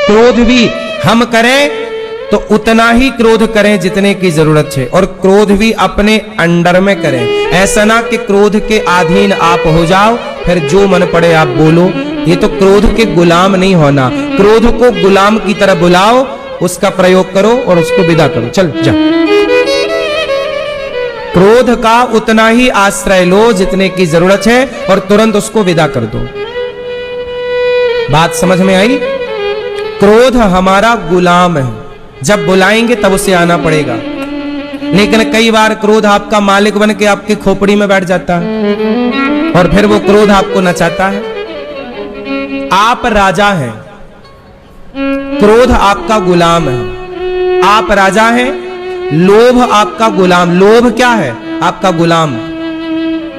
क्रोध भी हम करें तो उतना ही क्रोध करें जितने की जरूरत है, और क्रोध भी अपने अंडर में करें। ऐसा ना कि क्रोध के अधीन आप हो जाओ, फिर जो मन पड़े आप बोलो। ये तो क्रोध के गुलाम नहीं होना। क्रोध को गुलाम की तरह बुलाओ, उसका प्रयोग करो और उसको विदा करो। चल जा। क्रोध का उतना ही आश्रय लो जितने की जरूरत है, और तुरंत उसको विदा कर दो। बात समझ में आई? क्रोध हमारा गुलाम है, जब बुलाएंगे तब उसे आना पड़ेगा। लेकिन कई बार क्रोध आपका मालिक बन के आपकी खोपड़ी में बैठ जाता है, और फिर वो क्रोध आपको नचाता है। आप राजा हैं, क्रोध आपका गुलाम है। आप राजा हैं, लोभ आपका गुलाम। लोभ क्या है? आपका गुलाम।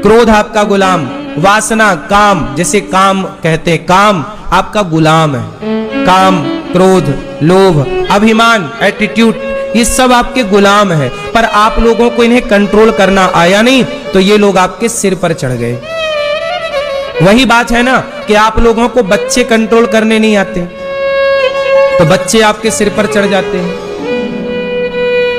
क्रोध आपका गुलाम। वासना, काम, जैसे काम कहते हैं, काम आपका गुलाम है। काम, क्रोध, लोभ, अभिमान, एटीट्यूड, ये सब आपके गुलाम है। पर आप लोगों को इन्हें कंट्रोल करना आया नहीं, तो ये लोग आपके सिर पर चढ़ गए। वही बात है ना कि आप लोगों को बच्चे कंट्रोल करने नहीं आते, तो बच्चे आपके सिर पर चढ़ जाते हैं।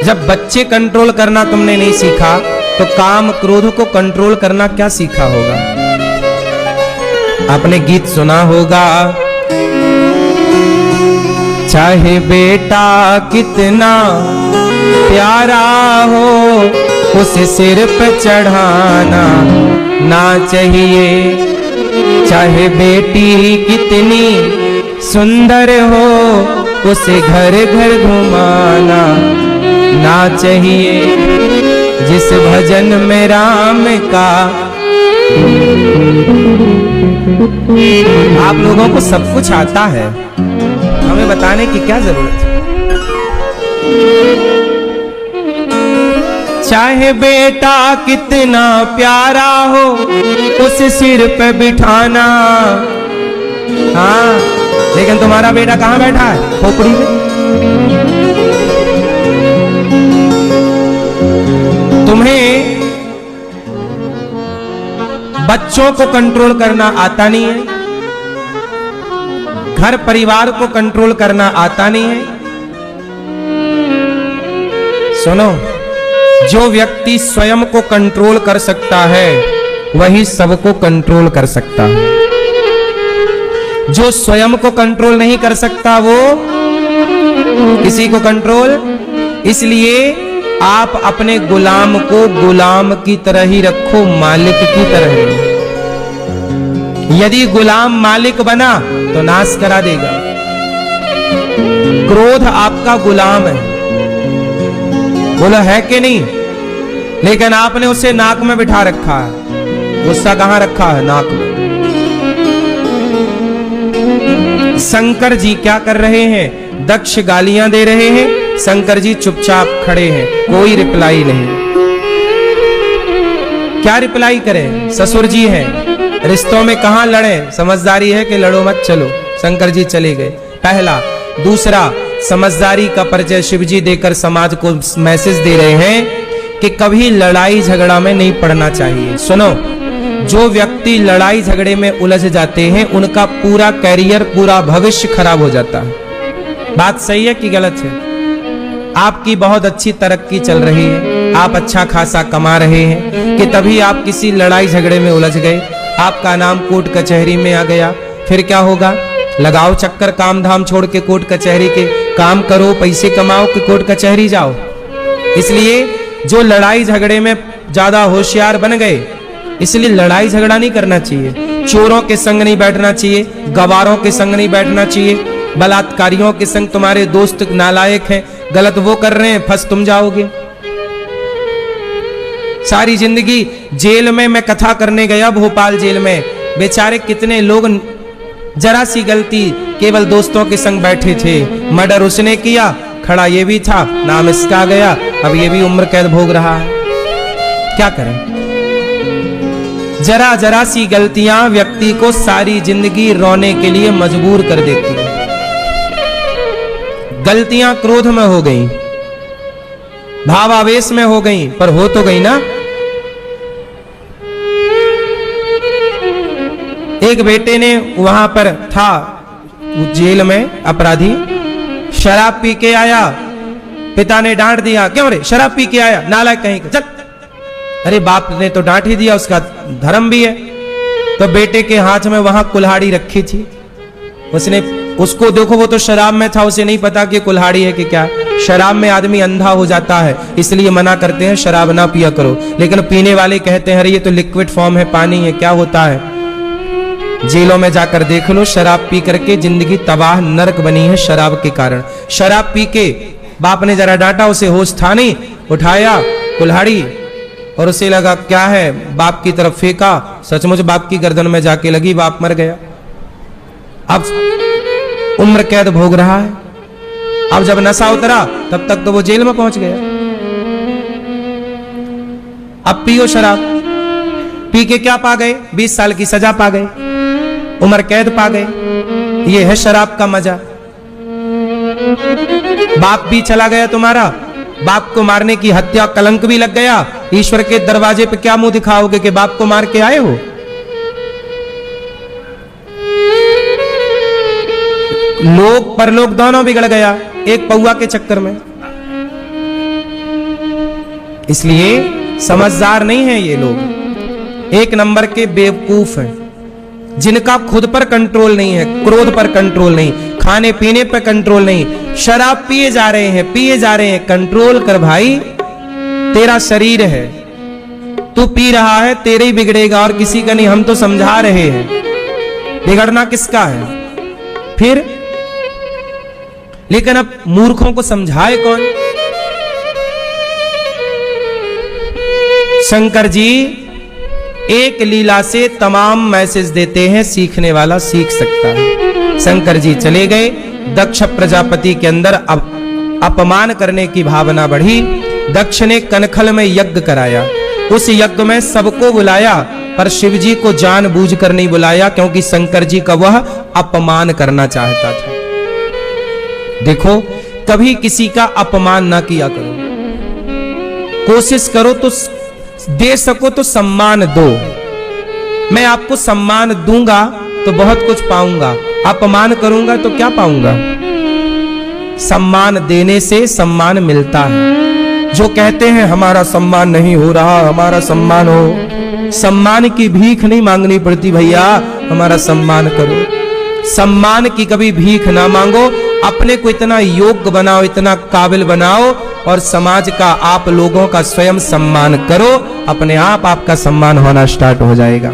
जब बच्चे कंट्रोल करना तुमने नहीं सीखा, तो काम, क्रोध को कंट्रोल करना क्या सीखा होगा? आपने गीत सुना होगा, चाहे बेटा कितना प्यारा हो, उसे सिर पे चढ़ाना ना चाहिए। चाहे बेटी कितनी सुंदर हो, उसे घर घर घुमाना ना चाहिए। जिस भजन में राम का, आप लोगों को सब कुछ आता है, हमें बताने की क्या जरूरत है? चाहे बेटा कितना प्यारा हो, उसे सिर पे बिठाना। हाँ, लेकिन तुम्हारा बेटा कहां बैठा है? खोपड़ी में। तुम्हें बच्चों को कंट्रोल करना आता नहीं है, घर परिवार को कंट्रोल करना आता नहीं है। सुनो, जो व्यक्ति स्वयं को कंट्रोल कर सकता है, वही सबको कंट्रोल कर सकता है। जो स्वयं को कंट्रोल नहीं कर सकता, वो किसी को कंट्रोल। इसलिए आप अपने गुलाम को गुलाम की तरह ही रखो, मालिक की तरह नहीं। यदि गुलाम मालिक बना तो नाश करा देगा। क्रोध आपका गुलाम है, बोला है कि नहीं? लेकिन आपने उसे नाक में बिठा रखा है। गुस्सा कहां रखा है? नाक में। शंकर जी क्या कर रहे हैं? दक्ष गालियां दे रहे हैं, शंकर जी चुपचाप खड़े हैं, कोई रिप्लाई नहीं। क्या रिप्लाई करें? ससुर जी हैं, रिश्तों में कहां लड़े? समझदारी है कि लड़ो मत, चलो। शंकर जी चले गए, पहला। दूसरा, समझदारी का परिचय शिव जी देकर समाज को मैसेज दे रहे हैं कि कभी लड़ाई झगड़ा में नहीं पड़ना चाहिए। सुनो, जो व्यक्ति लड़ाई झगड़े में उलझ जाते हैं, उनका पूरा कैरियर, पूरा भविष्य खराब हो जाता है। बात सही है कि गलत है? आपकी बहुत अच्छी तरक्की चल रही है, आप अच्छा खासा कमा रहे हैं, कि तभी आप किसी लड़ाई झगड़े में उलझ गए, आपका नाम कोर्ट कचहरी में आ गया। फिर क्या होगा? लगाओ चक्कर, काम धाम छोड़ के कोर्ट कचहरी के काम करो, पैसे कमाओ कि कोर्ट कचहरी जाओ। इसलिए जो लड़ाई झगड़े में ज्यादा होशियार बन गए, इसलिए लड़ाई झगड़ा नहीं करना चाहिए। चोरों के संग नहीं बैठना चाहिए, गवारों के संग नहीं बैठना चाहिए, बलात्कारियों के संग। तुम्हारे दोस्त नालायक हैं, गलत वो कर रहे हैं, फंस तुम जाओगे। सारी जिंदगी जेल में, मैं कथा करने गया भोपाल जेल में, बेचारे कितने लोग जरा सी गलती, केवल दोस्तों के संग बैठे थे, मर्डर उसने किया, खड़ा ये भी था, नाम इसका गया, अब ये भी उम्र कैद भोग रहा है। क्या करें? जरा जरा सी गलतियां व्यक्ति को सारी जिंदगी रोने के लिए मजबूर कर देती हैं। गलतियां क्रोध में हो गई, भावावेश में हो गई, पर हो तो गई ना। एक बेटे ने वहां पर था जेल में अपराधी शराब पी के आया, पिता ने डांट दिया, क्यों रे शराब पी के आया, नालायक कहीं का, चल। अरे बाप ने तो डांट ही दिया, उसका धर्म भी है। तो बेटे के हाथ में वहां कुल्हाड़ी रखी थी, उसने उसको देखो, वो तो शराब में था, उसे नहीं पता कि कुल्हाड़ी है कि क्या। शराब में आदमी अंधा हो जाता है, इसलिए मना करते हैं शराब ना पिया करो, लेकिन पीने वाले कहते हैं अरे ये तो लिक्विड फॉर्म है, पानी है, क्या होता है। जेलों में जाकर देख लो, शराब पी करके जिंदगी तबाह नरक बनी है शराब के कारण। शराब पी के बाप ने जरा डांटा, उसे होश था नहीं, उठाया कुल्हाड़ी और उसे लगा क्या है, बाप की तरफ फेंका, सचमुच बाप की गर्दन में जाके लगी, बाप मर गया। अब उम्र कैद भोग रहा है। अब जब नशा उतरा तब तक तो वो जेल में पहुंच गया। अब पियो शराब, पी के क्या पा गए, 20 साल की सजा पा गए, उम्र कैद पा गए। ये है शराब का मजा। बाप भी चला गया तुम्हारा, बाप को मारने की हत्या कलंक भी लग गया। ईश्वर के दरवाजे पे क्या मुंह दिखाओगे कि बाप को मार के आए हो। लोक परलोक दोनों बिगड़ गया एक पौआ के चक्कर में। इसलिए समझदार नहीं है ये लोग, एक नंबर के बेवकूफ हैं, जिनका खुद पर कंट्रोल नहीं है, क्रोध पर कंट्रोल नहीं, खाने पीने पर कंट्रोल नहीं, शराब पिए जा रहे हैं, पिए जा रहे हैं। कंट्रोल कर भाई, तेरा शरीर है, तू पी रहा है, तेरे ही बिगड़ेगा और किसी का नहीं। हम तो समझा रहे हैं, बिगड़ना किसका है फिर। लेकिन अब मूर्खों को समझाए कौन। शंकर जी एक लीला से तमाम मैसेज देते हैं, सीखने वाला सीख सकता है। शंकर जी चले गए, दक्ष प्रजापति के अंदर अब अपमान करने की भावना बढ़ी। दक्ष ने कनखल में यज्ञ कराया, उस यज्ञ में सबको बुलाया, पर शिव जी को जानबूझकर नहीं बुलाया, क्योंकि शंकर जी का वह अपमान करना चाहता था। देखो, कभी किसी का अपमान ना किया करो, कोशिश करो तो दे सको तो सम्मान दो। मैं आपको सम्मान दूंगा तो बहुत कुछ पाऊंगा, अपमान करूंगा तो क्या पाऊंगा। सम्मान देने से सम्मान मिलता है। जो कहते हैं हमारा सम्मान नहीं हो रहा, हमारा सम्मान हो, सम्मान की भीख नहीं मांगनी पड़ती भैया, हमारा सम्मान करो। सम्मान की कभी भीख ना मांगो, अपने को इतना योग्य बनाओ, इतना काबिल बनाओ और समाज का, आप लोगों का स्वयं सम्मान करो। अपने आप आपका सम्मान होना स्टार्ट हो जाएगा।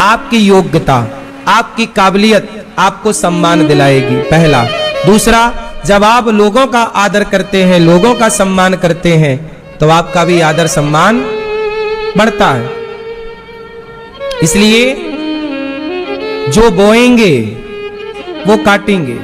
आपकी योग्यता, आपकी काबिलियत आपको सम्मान दिलाएगी, पहला। दूसरा, जब आप लोगों का आदर करते हैं, लोगों का सम्मान करते हैं, तो आपका भी आदर सम्मान बढ़ता है। इसलिए जो बोएंगे वो काटेंगे।